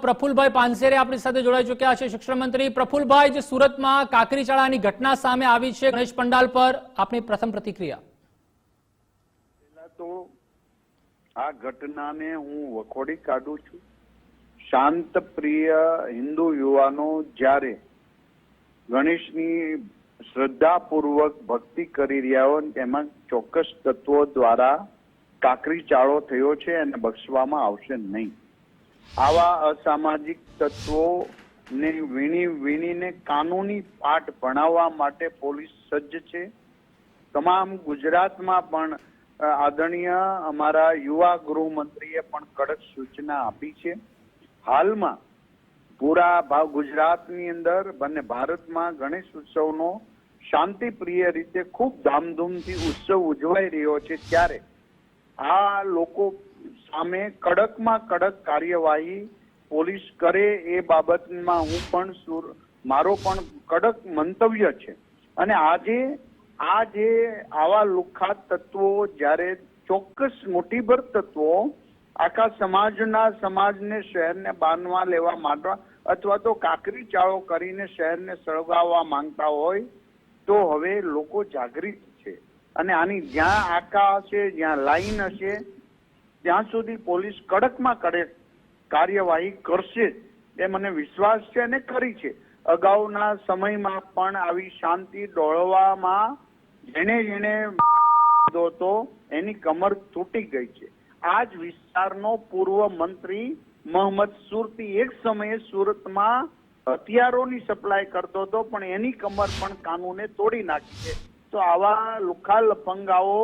પ્રફુલભાઈ પાનસેરે આપણી સાથે જોડાઈ ચૂક્યા છે, શિક્ષણ મંત્રી. પ્રફુલભાઈ, જે સુરતમાં કાકરીચાળાની ઘટના સામે આવી છે ગણેશ પંડાલ પર, આપની પ્રથમ પ્રતિક્રિયા. પહેલા તો આ ઘટનાને હું વખોડી કાઢું છું. શાંત પ્રિય હિન્દુ યુવાનો જ્યારે ગણેશની શ્રદ્ધાપૂર્વક ભક્તિ કરી રહ્યા હોય તેમાં ચોક્કસ તત્વો દ્વારા કાકરી ચાળો થયો છે અને બક્ષવામાં આવશે નહીં. આવા અસામાજિક તત્વોને વીણીને કાનૂની પાઠ ભણાવવા માટે પોલીસ સજ્જ છે. તમામ ગુજરાતમાં પણ આદરણીય અમારા યુવા ગૃહમંત્રીએ પણ કડક સૂચના આપી છે. હાલમાં પૂરા ગુજરાતની અંદર અને ભારતમાં ગણેશ ઉત્સવનો શાંતિપ્રિય રીતે ખૂબ ધામધૂમથી ઉત્સવ ઉજવાઈ રહ્યો છે. ત્યારે આ લોકો સામે કડકમાં કડક કાર્યવાહી પોલીસ કરે એ બાબતમાં હું પણ મારો પણ કડક મંતવ્ય છે. અને આજે આવા લુખ્ખા તત્વો જ્યારે ચોક્કસ મુઠ્ઠીભર તત્વો આખા સમાજને શહેરને બાંધવા લેવા માટે અથવા તો કાકરી ચાળો કરીને શહેરને સળગાવવા માંગતા હોય તો હવે લોકો જાગૃત છે. અને આની જ્યાં આકા હશે, જ્યાં લાઈન હશે, ત્યાં સુધી પોલીસ કડકમાં કડક કાર્યવાહી કરશે એ મને વિશ્વાસ છે અને કરી છે. અગાઉના સમયમાં પણ આવી શાંતિ ડોળવામાં જેને તો એની કમર તૂટી ગઈ છે. આ જ વિસ્તારનો પૂર્વ મંત્રી મોહમ્મદ સુરતી એક સમયે સુરતમાં હથિયારોની સપ્લાય કરતો હતો, પણ એની કમર પણ કાનૂને તોડી નાખી છે. તો આવા લુખ્ખા લફંગાઓ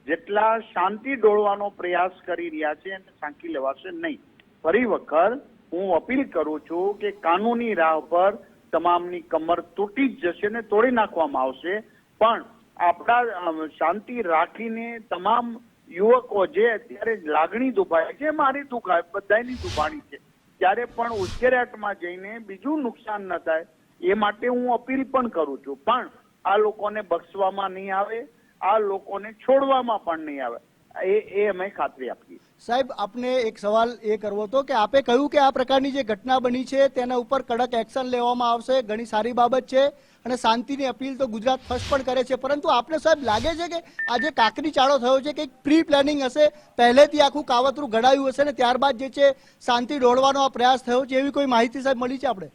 જેટલા શાંતિ ડોળવાનો પ્રયાસ કરી રહ્યા છે એને સાંકી લેવાશે નહીં. ફરી વખત હું અપીલ કરું છું કે કાનૂની રાહ પર તમામની કમર તૂટી જ જશે ને તોડી નાખવામાં આવશે. પણ આપણા શાંતિ રાખીને તમામ યુવકો જે અત્યારે લાગણી દુભાય છે, મારી દુખાય, બધાની દુભાણી છે, ત્યારે પણ ઉશ્કેરાટમાં જઈને બીજું નુકસાન ન થાય એ માટે હું અપીલ પણ કરું છું. પણ આ લોકોને બક્ષવામાં નહીં આવે, આ લોકોને છોડવામાં પણ નહીં આવે, એ અમે ખાતરી આપીએ. સાહેબ, આપને એક સવાલ એ કરવો હતો કે આપે કહ્યું કે આ પ્રકારની જે ઘટના બની છે તેના ઉપર કડક એક્શન લેવામાં આવશે, ઘણી સારી બાબત છે અને શાંતિની અપીલ તો ગુજરાત ફર્સ્ટ પણ કરે છે. પરંતુ આપને સાહેબ લાગે છે કે આ જે કાકરી ચાળો થયો છે કે પ્રી પ્લાનિંગ હશે, પહેલેથી આખું કાવતરું ઘડાયું હશે ને ત્યારબાદ જે છે શાંતિ ડોળવાનો આ પ્રયાસ થયો છે, એવી કોઈ માહિતી સાહેબ મળી છે આપણે?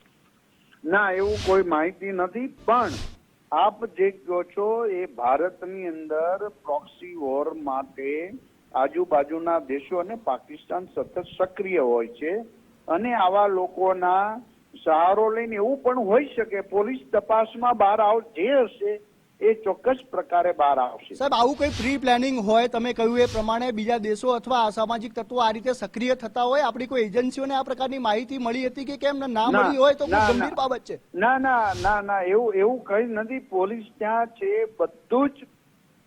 ના, એવું કોઈ માહિતી નથી. પણ આપ જે કહો છો એ ભારતની અંદર પ્રોક્સી વોર માટે આજુબાજુના દેશો અને પાકિસ્તાન સતત સક્રિય હોય છે અને આવા લોકોના સહારો લઈને એવું પણ હોઈ શકે પોલીસ તપાસમાં બહાર જે હશે એ ચોક્કસ પ્રકારે બહાર આવશે. સાહેબ, આવું કોઈ પ્રી પ્લાનિંગ હોય, તમે કહ્યું એ પ્રમાણે બીજા દેશો અથવા અસામાજિક તત્વો આ રીતે સક્રિય થતા હોય, આપણી કોઈ એજન્સીઓને આ પ્રકારની માહિતી મળી હતી કે કેમ ના મળી હોય તો કોઈ ગંભીર બાબત છે? ના, એવું કઈ નથી. પોલીસ ત્યાં છે, બધું જ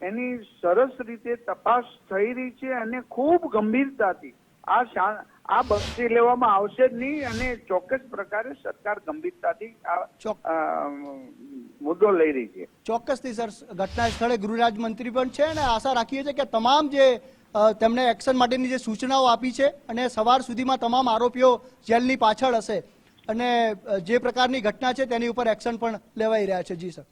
એની સરસ રીતે તપાસ થઈ રહી છે અને ખૂબ ગંભીરતાથી આ બક્ષી લેવામાં આવશે જ નહીં અને ચોક્કસ પ્રકારે સરકાર ગંભીરતાથી આ મુદ્દો લઈ રહી છે. ચોક્કસથી સર, ઘટના સ્થળે ગૃહ રાજ્યમંત્રી પણ છે અને આશા રાખીએ છીએ કે તમામ જે તેમણે એક્શન માટેની જે સૂચનાઓ આપી છે અને સવાર સુધીમાં તમામ આરોપીઓ જેલની પાછળ હશે અને જે પ્રકારની ઘટના છે તેની ઉપર એક્શન પણ લેવાઈ રહ્યા છે. જી સર.